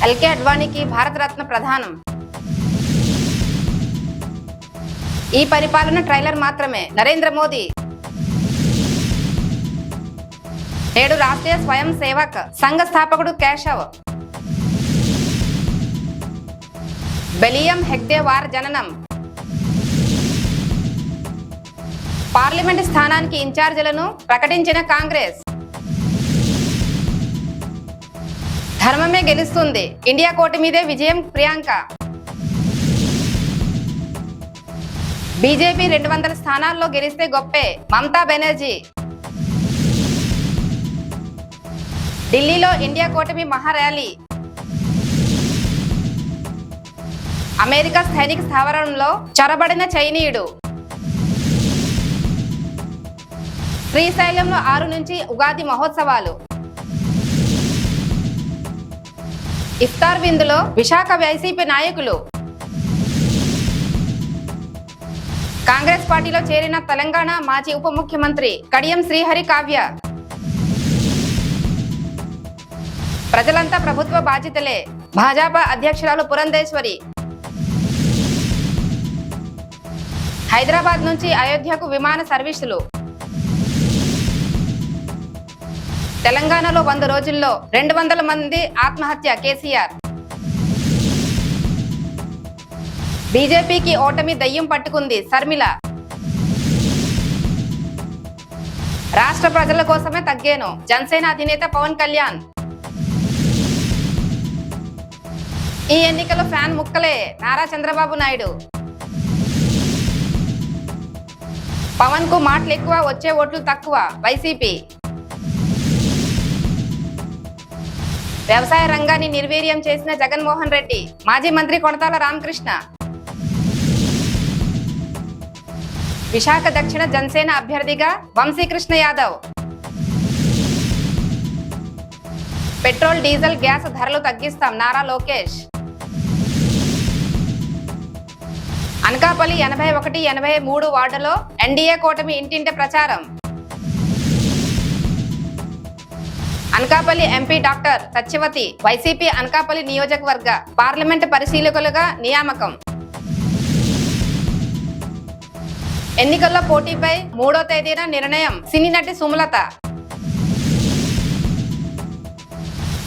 LK అడ్వాణీకి Bharat Ratna ప్రదానం. ఈ పరిపాలన ట్రైలర్ మాత్రమే. నరేంద్ర మోదీ. నేడు రాష్ట్రీయ స్వయం సేవక్ సంఘ స్థాపకుడు కేశవ్. బెలియం హెగ్డేవార్ జననం. పార్లమెంట్ స్థానానికి ఇన్ఛార్జీలను ప్రకటించిన కాంగ్రెస్. ధర్మమే గెలుస్తుంది. ఇండియా కోటి మీదే విజయం ప్రియాంక. బీజేపీ 200 స్థానాల్లో గెలిస్తే గొప్పే మమతా బెనర్జీ. ఢిల్లీలో ఇండియా కూటమి మహార్యాలీ. అమెరికా సైనిక స్థావరంలో చొరబడిన చైనీయుడు. శ్రీశైలంలో 6 నుంచి ఉగాది మహోత్సవాలు. ఇఫ్తార్ విందులో విశాఖ వైసీపీ నాయకులు. కాంగ్రెస్ పార్టీలో చేరిన తెలంగాణ మాజీ ఉప ముఖ్యమంత్రి కడియం శ్రీహరి కావ్య. ప్రజలంతా ప్రభుత్వ బాధ్యతలే. భాజపా అధ్యక్షురాలు పురంధేశ్వరి. హైదరాబాద్ నుంచి అయోధ్యకు విమాన సర్వీసులు. తెలంగాణలో 100 రోజుల్లో 200 మంది ఆత్మహత్య కేసీఆర్. బీజేపీకి ఓటమి దయ్యం పట్టుకుంది శర్మిల. రాష్ట్ర ప్రజల కోసమే తగ్గేను జనసేన అధినేత పవన్ కళ్యాణ్. ఈ ఎన్నికల్లో ఫ్యాన్ ముక్కలే నారా చంద్రబాబు నాయుడు. పవన్ కు మాటలు ఎక్కువ, వచ్చే ఓట్లు తక్కువ వైసీపీ. వ్యవసాయ రంగాన్ని నిర్వీర్యం చేసిన జగన్మోహన్ రెడ్డి. మాజీ మంత్రి కొణతాల రామకృష్ణ. విశాఖ దక్షిణ జనసేన అభ్యర్థిగా Vamsikrishna Yadav. Petrol diesel gas ధరలు తగ్గిస్తాం నారా లోకేష్. అనకాపల్లి 81, 83 వార్డులో ఎన్డీఏ కూటమి ఇంటింటి ప్రచారం. అనకాపల్లి ఎంపీ డాక్టర్ సత్యవతి వైసీపీ అనకాపల్లి నియోజకవర్గ పార్లమెంట్ పరిశీలకులుగా నియామకం. ఎన్నికల్లో పోటీపై 3వ తేదీన నిర్ణయం. సినీ నటి సుమలత.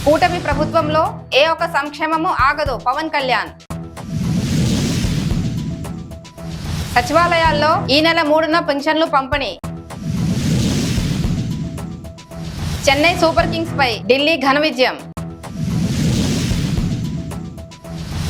కూటమి ప్రభుత్వంలో ఏ ఒక్క సంక్షేమము ఆగదు పవన్ కళ్యాణ్. సచివాలయాల్లో ఈ నెల 3న పెన్షన్లు పంపిణీ. చెన్నై సూపర్ కింగ్స్ పై ఢిల్లీ ఘన విజయం.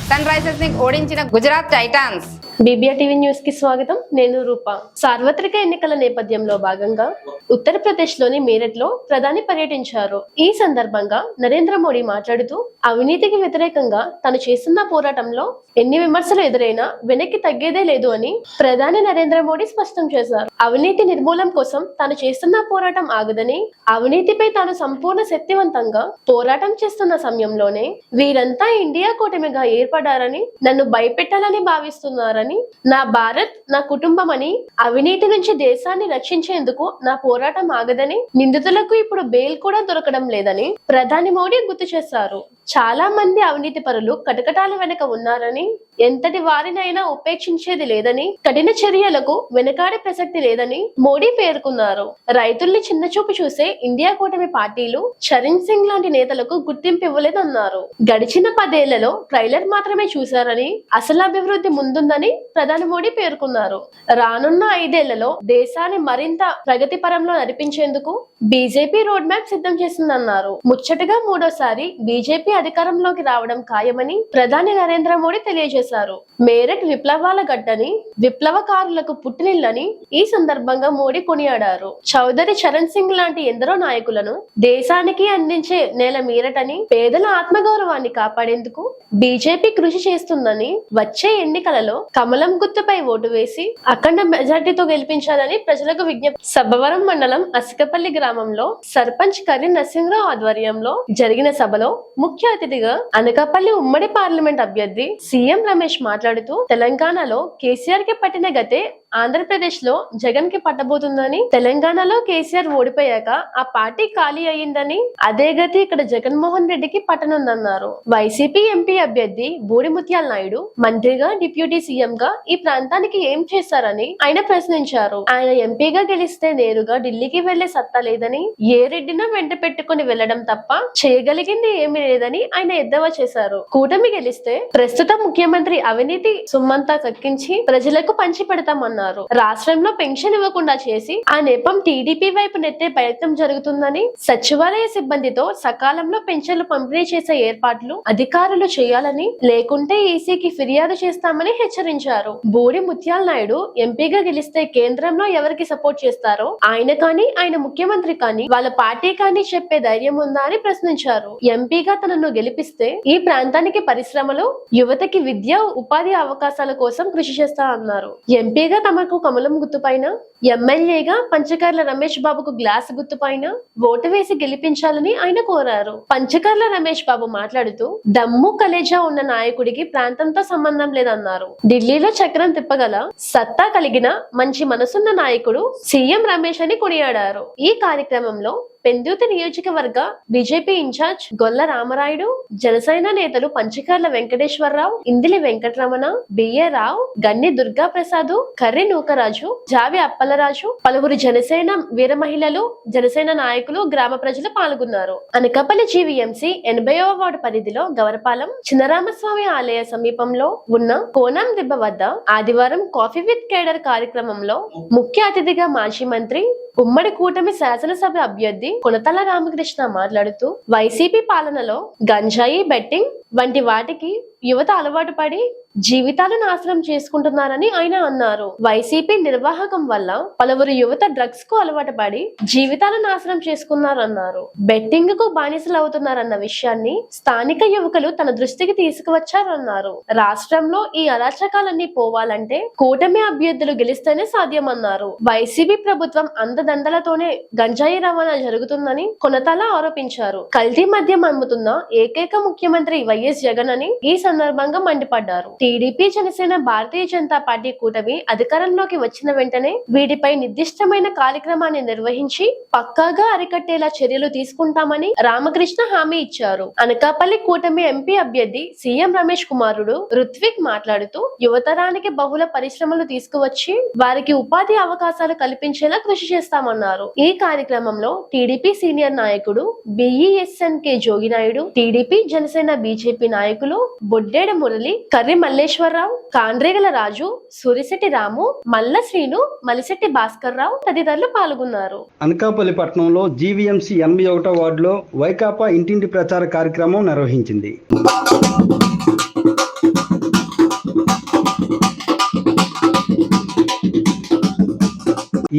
సన్ రైజర్స్ ని ఓడించిన Gujarat Titans. BBR TV news కి స్వాగతం. నేను రూప. సార్వత్రిక ఎన్నికల నేపథ్యంలో భాగంగా ఉత్తరప్రదేశ్ లోని మీరట్ లో ప్రధాని పర్యటించారు. ఈ సందర్భంగా నరేంద్ర మోడీ మాట్లాడుతూ అవినీతికి వ్యతిరేకంగా తను చేస్తున్న పోరాటంలో ఎన్ని విమర్శలు ఎదురైనా వెనక్కి తగ్గేదే లేదు అని ప్రధాని నరేంద్ర మోడీ స్పష్టం చేశారు. అవినీతి నిర్మూలన కోసం తాను చేస్తున్న పోరాటం ఆగదని, అవినీతిపై తాను సంపూర్ణ శక్తివంతంగా పోరాటం చేస్తున్న సమయంలోనే వీరంతా ఇండియా కూటమిగా ఏర్పడారని, నన్ను భయపెట్టాలని భావిస్తున్నారని, నా భారత్ నా కుటుంబం అని, అవినీతి నుంచి దేశాన్ని రక్షించేందుకు నా పోరాటం ఆగదని, నిందితులకు ఇప్పుడు బెయిల్ కూడా దొరకడం లేదని ప్రధాని మోడీ గుర్తు చేశారు. చాలా మంది అవినీతి పరులు కటకటాల వెనుక ఉన్నారని, ఎంతటి వారినైనా ఉపేక్షించేది లేదని, కఠిన చర్యలకు వెనకాడే ప్రసక్తి లేదని మోడీ పేర్కొన్నారు. రైతుల్ని చిన్నచూపు చూసే ఇండియా కూటమి పార్టీలు చరణ్ సింగ్ లాంటి నేతలకు గుర్తింపు ఇవ్వలేదన్నారు. గడిచిన 10 ఏళ్లలో ట్రైలర్ మాత్రమే చూశారని, అసలు అభివృద్ధి ముందుందని ప్రధాని మోడీ పేర్కొన్నారు. రానున్న 5 ఏళ్లలో దేశాన్ని మరింత ప్రగతి పరంలో నడిపించేందుకు బీజేపీ రోడ్ మ్యాప్ సిద్ధం చేసిందన్నారు. ముచ్చటగా 3వసారి బీజేపీ అధికారంలోకి రావడం ఖాయమని ప్రధాని నరేంద్ర మోడీ తెలియజేశారు. మేరట్ విప్లవాల గడ్డని, విప్లవకారులకు పుట్టినిల్లని ఈ సందర్భంగా మోడీ కొనియాడారు. చౌదరి చరణ్ సింగ్ లాంటి ఎందరో నాయకులను దేశానికి అందించే నేల మీరట్ అని, పేదల ఆత్మగౌరవాన్ని కాపాడేందుకు బీజేపీ కృషి చేస్తుందని, వచ్చే ఎన్నికలలో కమలం గుర్తుపై ఓటు వేసి అఖండ మెజార్టీతో గెలిపించాలని ప్రజలకు విజ్ఞప్తి. సబ్బవరం మండలం అసికపల్లి గ్రామంలో సర్పంచ్ కర్రి నరసింహరావు ఆధ్వర్యంలో జరిగిన సభలో ముఖ్య అతిథిగా అనకాపల్లి ఉమ్మడి పార్లమెంట్ అభ్యర్థి సీఎం రమేష్ మాట్లాడుతూ తెలంగాణలో కేసీఆర్ కి పట్టిన గతే ఆంధ్రప్రదేశ్ లో జగన్ కి పట్టబోతుందని, తెలంగాణలో కేసీఆర్ ఓడిపోయాక ఆ పార్టీ ఖాళీ అయ్యిందని, అదే గతి ఇక్కడ జగన్మోహన్ రెడ్డికి పట్టనుందన్నారు. వైసీపీ ఎంపీ అభ్యర్థి బూడి ముత్యాల నాయుడు మంత్రిగా, డిప్యూటీ సీఎం గా ఈ ప్రాంతానికి ఏం చేశారని ఆయన ప్రశ్నించారు. ఆయన ఎంపీగా గెలిస్తే నేరుగా ఢిల్లీకి వెళ్లే సత్తా లేదని, ఏ రెడ్డినా వెంట పెట్టుకుని వెళ్లడం తప్ప చేయగలిగింది ఏమీ లేదని ఆయన ఎద్దేవా చేశారు. కూటమి గెలిస్తే ప్రస్తుత ముఖ్యమంత్రి అవినీతి సుమ్మంతా కక్కించి ప్రజలకు పంచి పెడతామన్నారు. రాష్ట్రంలో పెన్షన్ ఇవ్వకుండా చేసి ఆ నేపం టీడీపీ వైపు నెట్టే ప్రయత్నం జరుగుతుందని, సచివాలయ సిబ్బందితో సకాలంలో పెన్షన్లు పంపిణీ చేసే ఏర్పాట్లు అధికారులు చేయాలని, లేకుంటే ఈసీకి ఫిర్యాదు చేస్తామని హెచ్చరించారు. బూడి ముత్యాల నాయుడు ఎంపీగా గెలిస్తే కేంద్రంలో ఎవరికి సపోర్ట్ చేస్తారో ఆయన కానీ, ఆయన ముఖ్యమంత్రి కానీ, వాళ్ళ పార్టీ కానీ చెప్పే ధైర్యం ఉందా అని ప్రశ్నించారు. ఎంపీగా తనను గెలిపిస్తే ఈ ప్రాంతానికి పరిశ్రమలు, యువతకి విద్య, ఉపాధి అవకాశాల కోసం కృషి చేస్తా అన్నారు. ఎంపీగా తమకు కమలం గుర్తుపైన, ఎమ్మెల్యేగా పంచకర్ల రమేష్ బాబుకు గ్లాస్ గుర్తుపైన ఓటు వేసి గెలిపించాలని ఆయన కోరారు. పంచకర్ల రమేష్ బాబు మాట్లాడుతూ, దమ్ము కలేజా ఉన్న నాయకుడికి ప్రాంతంతో సంబంధం లేదన్నారు. ఢిల్లీలో చక్రం తిప్పగల సత్తా కలిగిన మంచి మనసున్న నాయకుడు సీఎం రమేష్ అని కొనియాడారు. ఈ కార్యక్రమంలో పెందుర్తి నియోజకవర్గ బీజేపీ ఇన్ఛార్జ్ గొల్ల రామరాయుడు, జనసేన నేతలు పంచకర్ల వెంకటేశ్వరరావు, ఇందిలి వెంకటరమణ, బిఏ రావు, గన్ని దుర్గా ప్రసాద్, కర్రి నూకరాజు, జావి అప్పలరాజు, పలువురు జనసేన వీర మహిళలు, జనసేన నాయకులు, గ్రామ ప్రజలు పాల్గొన్నారు. అనకాపల్లి జీవీఎంసీ 80వ వార్డు పరిధిలో గవరపాలెం చిన్నరామస్వామి ఆలయ సమీపంలో ఉన్న కోనం దిబ్బ వద్ద ఆదివారం కాఫీ విత్ కేడర్ కార్యక్రమంలో ముఖ్య అతిథిగా మాజీ మంత్రి, ఉమ్మడి కూటమి శాసనసభ అభ్యర్థి కొనతల రామకృష్ణ మాట్లాడుతూ, వైసీపీ పాలనలో గంజాయి, బెట్టింగ్ వంటి వాటికి యువత అలవాటు పడి జీవితాలు నాశనం చేసుకుంటున్నారని ఆయన అన్నారు. వైసీపీ నిర్వాహకం వల్ల పలువురు యువత డ్రగ్స్ కు అలవాటు పడి జీవితాలు నాశనం చేసుకున్నారన్నారు. బెట్టింగ్ కు బానిసలు అవుతున్నారన్న విషయాన్ని స్థానిక యువకులు తన దృష్టికి తీసుకువచ్చారన్నారు. రాష్ట్రంలో ఈ అరాచకాలన్నీ పోవాలంటే కూటమి అభ్యర్థులు గెలిస్తేనే సాధ్యమన్నారు. వైసీపీ ప్రభుత్వం అందదండలతోనే గంజాయి రవాణా జరుగుతుందని కొనతల ఆరోపించారు. కల్తీ మద్యం అమ్ముతున్న ఏకైక ముఖ్యమంత్రి వైఎస్ జగన్ అని ఈ సందర్భంగా మండిపడ్డారు. టీడీపీ, జనసేన, భారతీయ జనతా పార్టీ కూటమి అధికారంలోకి వచ్చిన వెంటనే వీటిపై నిర్దిష్టమైన కార్యక్రమాన్ని నిర్వహించి పక్కాగా అరికట్టేలా చర్యలు తీసుకుంటామని రామకృష్ణ హామీ ఇచ్చారు. అనకాపల్లి కూటమి ఎంపీ అభ్యర్థి సీఎం రమేష్ కుమారుడు రుత్విక్ మాట్లాడుతూ, యువతరానికి బహుళ పరిశ్రమలు తీసుకువచ్చి వారికి ఉపాధి అవకాశాలు కల్పించేలా కృషి చేస్తామన్నారు. ఈ కార్యక్రమంలో టీడీపీ సీనియర్ నాయకుడు బిఈఎస్ఎన్కే జోగినాయుడు, టీడీపీ, జనసేన, బీజేపీ నాయకులు బొడ్డేడ మురళి, కర్రి మల్లేశ్వరరావు, కాండ్రేగల రాజు, సూరిశెట్టి రాము, మల్ల శ్రీను, మలిశెట్టి భాస్కర్ రావు తదితరులు పాల్గొన్నారు. అనకాపల్లి పట్టణంలో జీవీఎంసీ 81వ వార్డులో వైకాపా ఇంటింటి ప్రచార కార్యక్రమం నిర్వహించింది.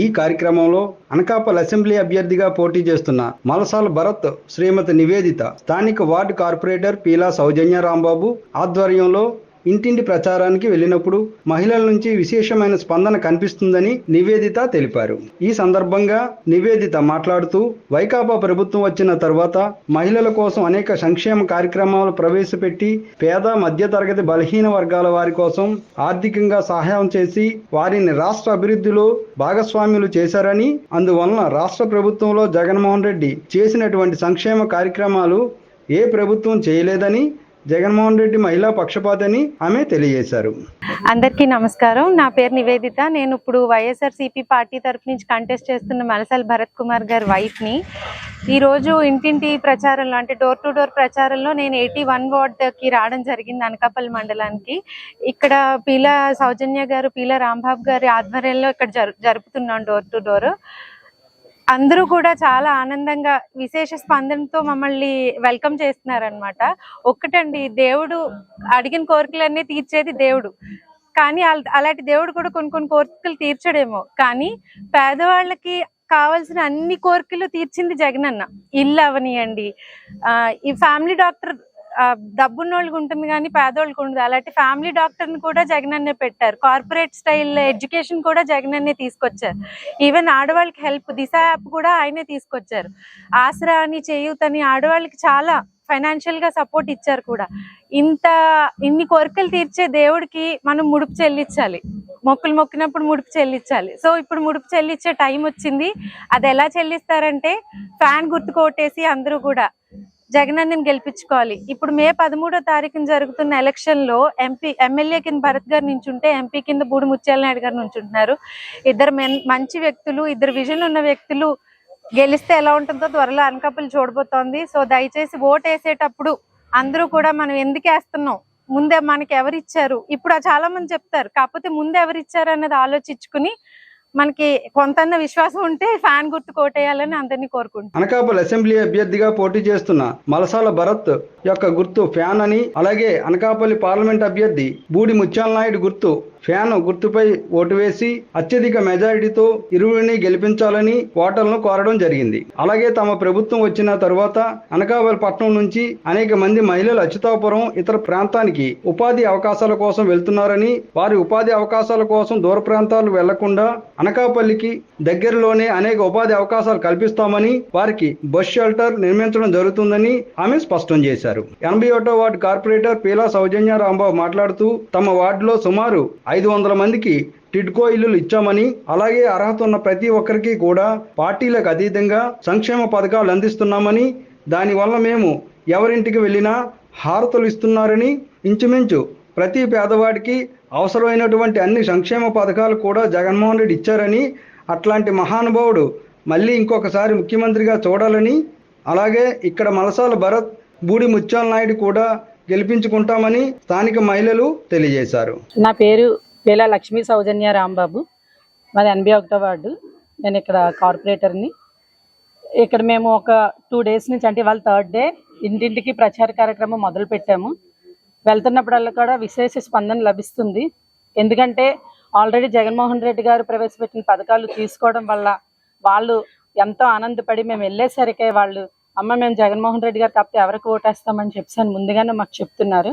ఈ కార్యక్రమంలో అనకాపల్లి అసెంబ్లీ అభ్యర్థిగా పోటీ చేస్తున్న మలసాల భరత్, శ్రీమతి నివేదిత, స్థానిక వార్డు కార్పొరేటర్ పీలా సౌజన్య రాంబాబు ఆధ్వర్యంలో ఇంటింటి ప్రచారానికి వెళ్ళినప్పుడు మహిళల నుంచి విశేషమైన స్పందన కనిపిస్తుందని నివేదిత తెలిపారు. ఈ సందర్భంగా నివేదిత మాట్లాడుతూ, వైకాపా ప్రభుత్వం వచ్చిన తర్వాత మహిళల కోసం అనేక సంక్షేమ కార్యక్రమాలు ప్రవేశపెట్టి పేద, మధ్యతరగతి, బలహీన వర్గాల వారి కోసం ఆర్థికంగా సహాయం చేసి వారిని రాష్ట్ర అభివృద్ధిలో భాగస్వామ్యులు చేశారని, అందువలన రాష్ట్ర ప్రభుత్వంలో జగన్మోహన్ రెడ్డి చేసినటువంటి సంక్షేమ కార్యక్రమాలు ఏ ప్రభుత్వం చేయలేదని, జగన్మోహన్ రెడ్డి మహిళా పక్షపాతని ఆమె తెలియజేశారు. అందరికీ నమస్కారం. నా పేరు నివేదిత. నేను ఇప్పుడు వైఎస్ఆర్సీపీ పార్టీ తరఫు నుంచి కంటెస్ట్ చేస్తున్న మలసాల భరత్ కుమార్ గారి వైఫ్ని. ఈరోజు ఇంటింటి ప్రచారంలో, అంటే డోర్ టు డోర్ ప్రచారంలో నేను 81 వార్డుకి రావడం జరిగింది, అనకాపల్లి మండలానికి. ఇక్కడ పీలా సౌజన్య గారు, పీలా రాంబాబు గారి ఆధ్వర్యంలో ఇక్కడ జరుపుతున్నాం డోర్ టు డోర్. అందరూ కూడా చాలా ఆనందంగా, విశేష స్పందనతో మమ్మల్ని వెల్కమ్ చేస్తున్నారనమాట. ఒక్కటండి, దేవుడు అడిగిన కోరికలన్నీ తీర్చేది దేవుడు. కానీ అలాంటి దేవుడు కూడా కొన్ని కోరికలు తీర్చడేమో, కానీ పేదవాళ్ళకి కావాల్సిన అన్ని కోరికలు తీర్చింది జగనన్న. ఇల్లు అవనియండి, ఈ ఫ్యామిలీ డాక్టర్ డబ్బున్నోళ్ళకి ఉంటుంది కానీ పేదోళ్ళకి ఉండదు. అలాంటి ఫ్యామిలీ డాక్టర్ని కూడా జగనన్నే పెట్టారు. కార్పొరేట్ స్టైల్ ఎడ్యుకేషన్ కూడా జగనన్నే తీసుకొచ్చారు. ఈవెన్ ఆడవాళ్ళకి హెల్ప్ దిశ యాప్ కూడా ఆయనే తీసుకొచ్చారు. ఆసరా అని, చేయూతని ఆడవాళ్ళకి చాలా ఫైనాన్షియల్ గా సపోర్ట్ ఇచ్చారు కూడా. ఇన్ని కోరికలు తీర్చే దేవుడికి మనం ముడుపు చెల్లించాలి, మొక్కులు మొక్కినప్పుడు ముడుపు చెల్లించాలి. సో ఇప్పుడు ముడుపు చెల్లించే టైం వచ్చింది. అది ఎలా చెల్లిస్తారంటే ఫ్యాన్ గుర్తు కోటేసి అందరూ కూడా జగనన్నని గెలిపించుకోవాలి. ఇప్పుడు మే 13వ తారీఖున జరుగుతున్న ఎలక్షన్ లో ఎమ్మెల్యే కింద భరత్ గారు నుంచుంటే ఎంపీ కింద బూడి ముత్యాల నాయుడు గారు నుంచుంటున్నారు. ఇద్దరు మంచి వ్యక్తులు, ఇద్దరు విజన్ ఉన్న వ్యక్తులు గెలిస్తే ఎలా ఉంటుందో త్వరలో అనకాపల్లి చూడబోతోంది. సో దయచేసి ఓటు వేసేటప్పుడు అందరూ కూడా మనం ఎందుకు వేస్తున్నాం, ముందే మనకి ఎవరిచ్చారు, ఇప్పుడు చాలా మంది చెప్తారు, కాకపోతే ముందు ఎవరిచ్చారు అన్నది ఆలోచించుకుని మనకి కొంత విశ్వాసం ఉంటే ఫ్యాన్ గుర్తు కోటేయాలని అందరినీ కోరుకుంటున్నాను. అనకాపల్లి అసెంబ్లీ అభ్యర్థిగా పోటీ చేస్తున్న మలసాల భరత్ యొక్క గుర్తు ఫ్యాన్ అని, అలాగే అనకాపల్లి పార్లమెంట్ అభ్యర్థి బూడి ముత్యాల నాయుడు గుర్తు ఫ్యాన్ గుర్తుపై ఓటు వేసి అత్యధిక మెజారిటీతో ఇరువురిని గెలిపించాలని ఓటర్లను కోరడం జరిగింది. అలాగే తమ ప్రభుత్వం వచ్చిన తరువాత అనకాపల్లి పట్టణం నుంచి అనేక మంది మహిళలు అచ్యుతాపురం ఇతర ప్రాంతానికి ఉపాధి అవకాశాల కోసం వెళ్తున్నారని, వారి ఉపాధి అవకాశాల కోసం దూర ప్రాంతాలు వెళ్లకుండా అనకాపల్లికి దగ్గరలోనే అనేక ఉపాధి అవకాశాలు కల్పిస్తామని, వారికి బస్ షెల్టర్ నిర్మించడం జరుగుతుందని ఆమె స్పష్టం చేశారు. 81వ వార్డు కార్పొరేటర్ పీలా సౌజన్య రాంబాబు మాట్లాడుతూ తమ వార్డులో సుమారు 500 మందికి టిడ్కో ఇల్లులు ఇచ్చామని, అలాగే అర్హత ఉన్న ప్రతి ఒక్కరికి కూడా పార్టీలకు అతీతంగా సంక్షేమ పథకాలు అందిస్తున్నామని, దానివల్ల మేము ఎవరింటికి వెళ్ళినా హారతలు ఇస్తున్నారని, ఇంచుమించు ప్రతి పేదవాడికి అవసరమైనటువంటి అన్ని సంక్షేమ పథకాలు కూడా జగన్మోహన్ రెడ్డి ఇచ్చారని, అట్లాంటి మహానుభావుడు మళ్ళీ ఇంకొకసారి ముఖ్యమంత్రిగా చూడాలని, అలాగే ఇక్కడ మలసాల భరత్ బూడి ముత్యాల నాయుడు కూడా గెలిపించుకుంటామని స్థానిక మహిళలు తెలియజేశారు. నా పేరు పీలా లక్ష్మీ సౌజన్య రాంబాబు, మాది 81వ వార్డు. నేను ఇక్కడ కార్పొరేటర్ని. ఇక్కడ మేము ఒక 2 days నుంచి, అంటే వాళ్ళ 3rd day ఇంటింటికి ప్రచార కార్యక్రమం మొదలు పెట్టాము. వెళ్తున్నప్పుడల్లా కూడా విశేష స్పందన లభిస్తుంది. ఎందుకంటే ఆల్రెడీ జగన్మోహన్ రెడ్డి గారు ప్రవేశపెట్టిన పథకాలు తీసుకోవడం వల్ల వాళ్ళు ఎంతో ఆనందపడి మేము వెళ్ళేసరికే వాళ్ళు అమ్మ మేము జగన్మోహన్ రెడ్డి గారు కాకపోతే ఎవరికి ఓటేస్తామని చెప్పాను ముందుగానే మాకు చెప్తున్నారు.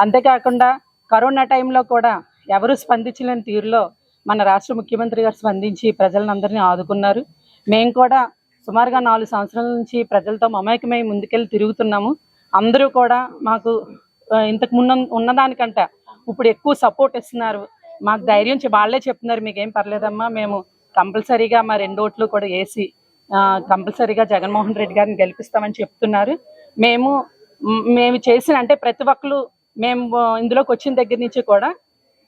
అంతేకాకుండా కరోనా టైంలో కూడా ఎవరు స్పందించలేని తీరులో మన రాష్ట్ర ముఖ్యమంత్రి గారు స్పందించి ప్రజలందరినీ ఆదుకున్నారు. మేము కూడా సుమారుగా 4 సంవత్సరాల నుంచి ప్రజలతో మమేకమై ముందుకెళ్ళి తిరుగుతున్నాము. అందరూ కూడా మాకు ఇంతకు ముందు ఉన్నదానికంటే ఇప్పుడు ఎక్కువ సపోర్ట్ ఇస్తున్నారు. మాకు ధైర్యం వాళ్ళే చెప్తున్నారు, మీకేం పర్లేదమ్మా, మేము కంపల్సరీగా మా 2 ఓట్లు కూడా వేసి కంపల్సరీగా జగన్మోహన్ రెడ్డి గారిని గెలిపిస్తామని చెప్తున్నారు. మేము చేసిన, అంటే ప్రతి ఒక్కరు మేము ఇందులోకి వచ్చిన దగ్గర నుంచి కూడా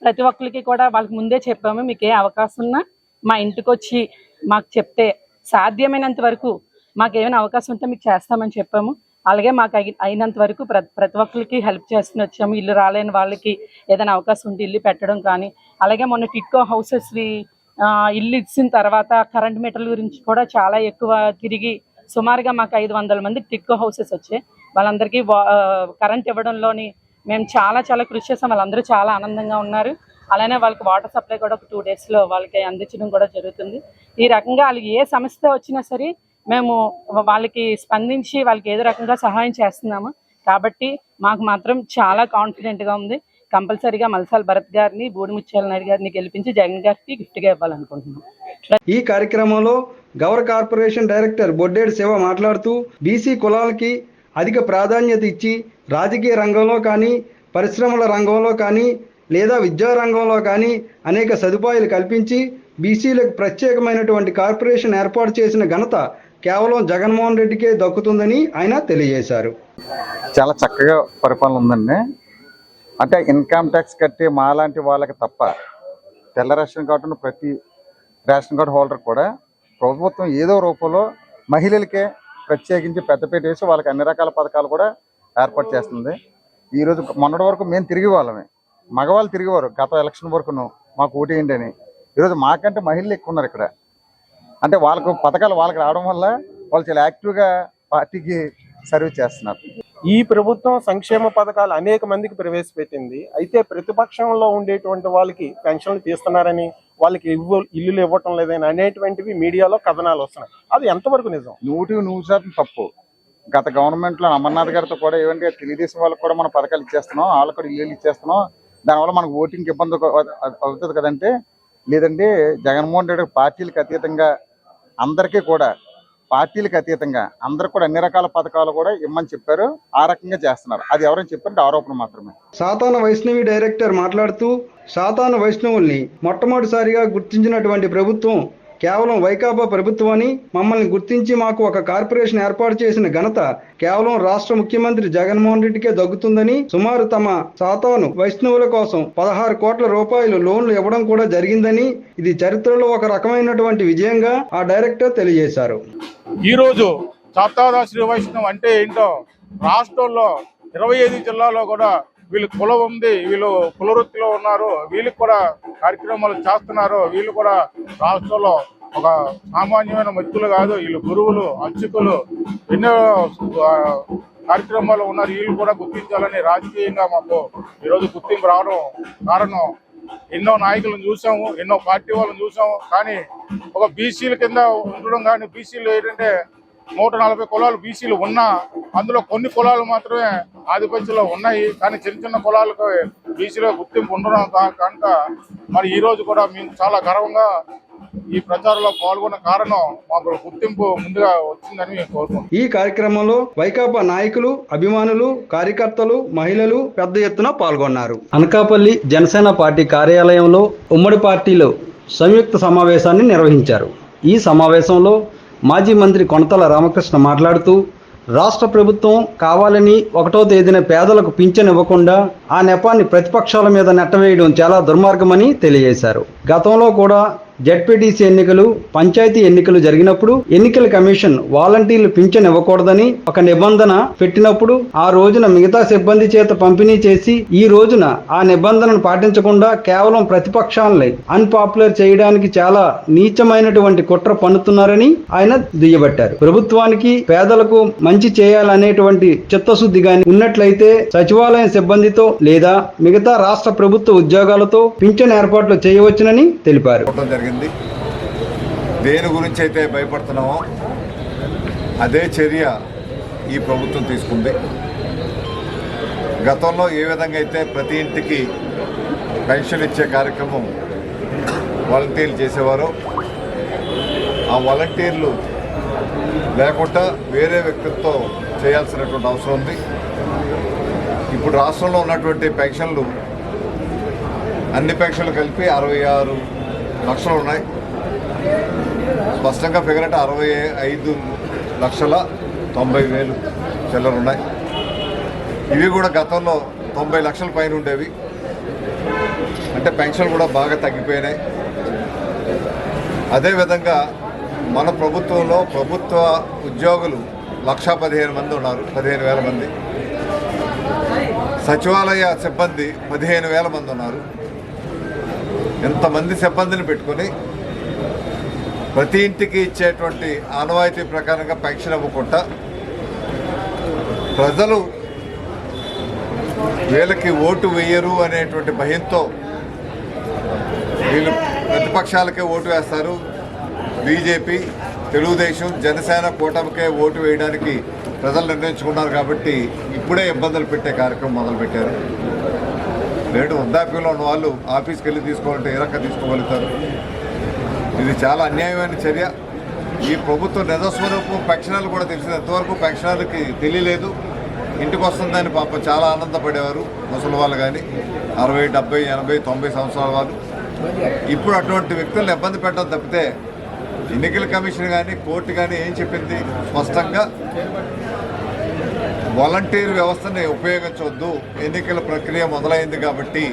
ప్రతి ఒక్కరికి కూడా వాళ్ళకి ముందే చెప్పాము, మీకు ఏ అవకాశం ఉన్నా మా ఇంటికి వచ్చి మాకు చెప్తే సాధ్యమైనంత వరకు మాకు ఏమైనా అవకాశం ఉంటే మీకు చేస్తామని చెప్పాము. అలాగే మాకు అయినంత వరకు ప్రతి ఒక్కరికి హెల్ప్ చేస్తూనే వచ్చాము. ఇల్లు రాలేని వాళ్ళకి ఏదైనా అవకాశం ఉంటే ఇల్లు పెట్టడం కానీ, అలాగే మొన్న టిట్కో హౌసెస్ ఇల్లు ఇచ్చిన తర్వాత కరెంట్ మీటర్ల గురించి కూడా చాలా ఎక్కువ తిరిగి సుమారుగా మాకు 500 మందికి టిట్కో హౌసెస్ వచ్చాయి. వాళ్ళందరికీ కరెంట్ ఇవ్వడంలోని మేము చాలా కృషి చేసాం. వాళ్ళందరూ చాలా ఆనందంగా ఉన్నారు. అలానే వాళ్ళకి వాటర్ సప్లై కూడా ఒక 2 days వాళ్ళకి అందించడం కూడా జరుగుతుంది. ఈ రకంగా వాళ్ళకి ఏ సమస్య వచ్చినా సరే మేము వాళ్ళకి స్పందించి వాళ్ళకి ఏదో రకంగా సహాయం చేస్తున్నాము. కాబట్టి మాకు మాత్రం చాలా కాన్ఫిడెంట్గా ఉంది. కంపల్సరీగా మలసాల భరత్ గారిని బూడి ముత్యాల నాయుడు గారిని గెలిపించి జగన్ గారికి గిఫ్ట్గా ఇవ్వాలనుకుంటున్నాం. ఈ కార్యక్రమంలో గౌర కార్పొరేషన్ డైరెక్టర్ బొడ్డేడు శివ మాట్లాడుతూ బీసీ కులాలకి అధిక ప్రాధాన్యత ఇచ్చి రాజకీయ రంగంలో కానీ, పరిశ్రమల రంగంలో కానీ, లేదా విద్యా రంగంలో కానీ అనేక సదుపాయాలు కల్పించి బీసీలకు ప్రత్యేకమైనటువంటి కార్పొరేషన్ ఏర్పాటు చేసిన ఘనత కేవలం జగన్మోహన్ రెడ్డికే దక్కుతుందని ఆయన తెలియజేశారు. చాలా చక్కగా పరిపాలన ఉందండి. అంటే ఇన్కమ్ ట్యాక్స్ కట్టి మాలాంటి వాళ్ళకి తప్ప తెల్ల రేషన్ కార్డును ప్రతి రేషన్ కార్డు హోల్డర్ కూడా ప్రభుత్వం ఏదో రూపంలో మహిళలకే ప్రత్యేకించి పెద్దపీట వేసి వాళ్ళకి అన్ని రకాల పథకాలు కూడా ఏర్పాటు చేస్తుంది. ఈరోజు మొన్నటి వరకు మేము తిరిగి వాళ్ళమే, మగవాళ్ళు తిరిగేవారు గత ఎలక్షన్ వరకును మాకు ఓటు ఏంటి అని. ఈరోజు మాకంటే మహిళలు ఎక్కువ ఉన్నారు ఇక్కడ. అంటే వాళ్ళకు పథకాలు వాళ్ళకి రావడం వల్ల వాళ్ళు చాలా యాక్టివ్గా పార్టీకి సర్వీస్ చేస్తున్నారు. ఈ ప్రభుత్వం సంక్షేమ పథకాలు అనేక మందికి ప్రవేశపెట్టింది. అయితే ప్రతిపక్షంలో ఉండేటువంటి వాళ్ళకి పెన్షన్లు తీస్తున్నారని, వాళ్ళకి ఇల్లులు ఇవ్వటం లేదని అనేటువంటివి మీడియాలో కథనాలు వస్తున్నాయి. అది ఎంతవరకు నిజం? 100% తప్పు. గత గవర్నమెంట్లో అమర్నాథ్ గారితో కూడా ఏమంటే తెలుగుదేశం వాళ్ళకి కూడా మనం పథకాలు ఇచ్చేస్తున్నాం, వాళ్ళకి కూడా ఇల్లు ఇచ్చేస్తున్నాం, దానివల్ల మనకు ఓటింగ్ ఇబ్బంది అవుతుంది కదంటే, లేదంటే జగన్మోహన్ రెడ్డి పార్టీలకు అతీతంగా అందరికీ కూడా పార్టీలకు అతీతంగా అందరూ కూడా అన్ని రకాల పథకాలు కూడా ఇమ్మని చెప్పారు. ఆ రకంగా చేస్తున్నారు. అది ఎవరైనా చెప్పారంటే ఆరోపణ మాత్రమే. సాతాన వైష్ణవి డైరెక్టర్ మాట్లాడుతూ సాతాన వైష్ణవుల్ని మొట్టమొదటిసారిగా గుర్తించినటువంటి ప్రభుత్వం కేవలం వైకాపా ప్రభుత్వం అని, మమ్మల్ని గుర్తించి మాకు ఒక కార్పొరేషన్ ఏర్పాటు చేసిన ఘనత కేవలం రాష్ట్ర ముఖ్యమంత్రి జగన్మోహన్ రెడ్డికే దక్కుతుందని, సుమారు తమ సాతాను వైష్ణవుల కోసం 16 కోట్ల రూపాయలు లోన్లు ఇవ్వడం కూడా జరిగిందని, ఇది చరిత్రలో ఒక రకమైనటువంటి విజయంగా ఆ డైరెక్టర్ తెలియజేశారు. ఈ రోజు సాతాన శ్రీ వైష్ణవ్ అంటే ఏంటో రాష్ట్రంలో 25 జిల్లాలో కూడా వీళ్ళు కులం ఉంది, వీళ్ళు కులవృత్తిలో ఉన్నారు, వీళ్ళకి కూడా కార్యక్రమాలు చేస్తున్నారు. వీళ్ళు కూడా రాష్ట్రంలో ఒక సామాన్యమైన వ్యక్తులు కాదు, వీళ్ళు గురువులు, అర్చకులు, ఎన్నో కార్యక్రమాలు ఉన్నారు. వీళ్ళు కూడా గుర్తించాలని రాజకీయంగా మాకు ఈరోజు గుర్తింపు రావడం కారణం. ఎన్నో నాయకులను చూసాము, ఎన్నో పార్టీ వాళ్ళని చూసాము, కానీ ఒక బీసీల కింద ఉండడం కానీ, బీసీలు ఏంటంటే 140 కులాలు బీసీలు ఉన్నా అందులో కొన్ని కులాలు మాత్రమే ఆధిపత్యంలో ఉన్నాయి. కానీ చిన్న చిన్న కులాలకు బీసీలో గుర్తింపు ఉండడం కనుక మరి ఈ రోజు కూడా మేము చాలా గర్వంగా ఈ ప్రచారంలో పాల్గొన్న కారణం మాకు గుర్తింపు ముందుగా వచ్చిందని మేము కోరుకుంటున్నాం. ఈ కార్యక్రమంలో వైకాపా నాయకులు, అభిమానులు, కార్యకర్తలు, మహిళలు పెద్ద ఎత్తున పాల్గొన్నారు. అనకాపల్లి జనసేన పార్టీ కార్యాలయంలో ఉమ్మడి పార్టీలో సంయుక్త సమావేశాన్ని నిర్వహించారు. ఈ సమావేశంలో మాజీ మంత్రి కొనతల రామకృష్ణ మాట్లాడుతూ రాష్ట్ర ప్రభుత్వం కావాలని 1వ తేదీన పేదలకు పింఛన్ ఇవ్వకుండా ఆ నెపాన్ని ప్రతిపక్షాల మీద నెట్టవేయడం చాలా దుర్మార్గమని తెలియజేశారు. గతంలో కూడా జెడ్పీటీసీ ఎన్నికలు, పంచాయతీ ఎన్నికలు జరిగినప్పుడు ఎన్నికల కమిషన్ వాలంటీర్లు పింఛన్ ఇవ్వకూడదని ఒక నిబంధన పెట్టినప్పుడు ఆ రోజున మిగతా సిబ్బంది చేత పంపిణీ చేసి ఈ రోజున ఆ నిబంధనను పాటించకుండా కేవలం ప్రతిపక్షాలని అన్పాపులర్ చేయడానికి చాలా నీచమైనటువంటి కుట్ర పన్నుతున్నారని ఆయన దుయ్యబట్టారు. ప్రభుత్వానికి పేదలకు మంచి చేయాలనేటువంటి చిత్తశుద్ధి గాని ఉన్నట్లయితే సచివాలయం సిబ్బందితో లేదా మిగతా రాష్ట్ర ప్రభుత్వ ఉద్యోగాలతో పింఛన్ ఏర్పాట్లు చేయవచ్చునని తెలిపారు. దేని గురించి అయితే భయపడుతున్నామో అదే చర్య ఈ ప్రభుత్వం తీసుకుంది. గతంలో ఏ విధంగా అయితే ప్రతి ఇంటికి పెన్షన్ ఇచ్చే కార్యక్రమం వాలంటీర్లు చేసేవారో ఆ వాలంటీర్లు లేకుండా వేరే వ్యక్తులతో చేయాల్సినటువంటి అవసరం ఉంది. ఇప్పుడు రాష్ట్రంలో ఉన్నటువంటి పెన్షన్లు అన్ని పెన్షన్లు కలిపి 66 లక్షలు ఉన్నాయి. స్పష్టంగా ఫిగర్ అంటే 65,90,000 చిల్లర ఉన్నాయి. ఇవి కూడా గతంలో 90 లక్షల పైన ఉండేవి. అంటే పెన్షన్లు కూడా బాగా తగ్గిపోయినాయి. అదేవిధంగా మన ప్రభుత్వంలో ప్రభుత్వ ఉద్యోగులు 1,15,000 మంది ఉన్నారు, 15,000 మంది. సచివాలయ సిబ్బంది 15,000 మంది ఉన్నారు. ఇంతమంది సిబ్బందిని పెట్టుకొని ప్రతి ఇంటికి ఇచ్చేటువంటి ఆనవాయితీ ప్రకారంగా పెన్షన్ ఇవ్వకుండా ప్రజలు వీళ్ళకి ఓటు వేయరు అనేటువంటి భయంతో వీళ్ళు ప్రతిపక్షాలకే ఓటు వేస్తారు. బీజేపీ, తెలుగుదేశం, జనసేన కూటమికే ఓటు వేయడానికి ప్రజలు నిర్ణయించుకున్నారు. కాబట్టి ఇప్పుడే ఇబ్బందులు పెట్టే కార్యక్రమం మొదలుపెట్టారు. నేడు వృద్ధాప్యంలో ఉన్న వాళ్ళు ఆఫీస్కి వెళ్ళి తీసుకోవాలంటే ఏ రకంగా తీసుకోగలుగుతారు? ఇది చాలా అన్యాయమైన చర్య. ఈ ప్రభుత్వం నిజస్వరూపం పెన్షనర్లు కూడా తెలిసింది. ఎంతవరకు పెన్షనర్లకి తెలియలేదు. ఇంటికి వస్తుందని పాపం చాలా ఆనందపడేవారు ముసలి వాళ్ళు కానీ, 60, 70, 80, 90 సంవత్సరాల వాళ్ళు. ఇప్పుడు అటువంటి వ్యక్తులను ఇబ్బంది పెట్టడం తప్పితే ఎన్నికల కమిషన్ కానీ కోర్టు కానీ ఏం చెప్పింది? స్పష్టంగా వాలంటీర్ వ్యవస్థని ఉపయోగించవద్దు, ఎన్నికల ప్రక్రియ మొదలైంది కాబట్టి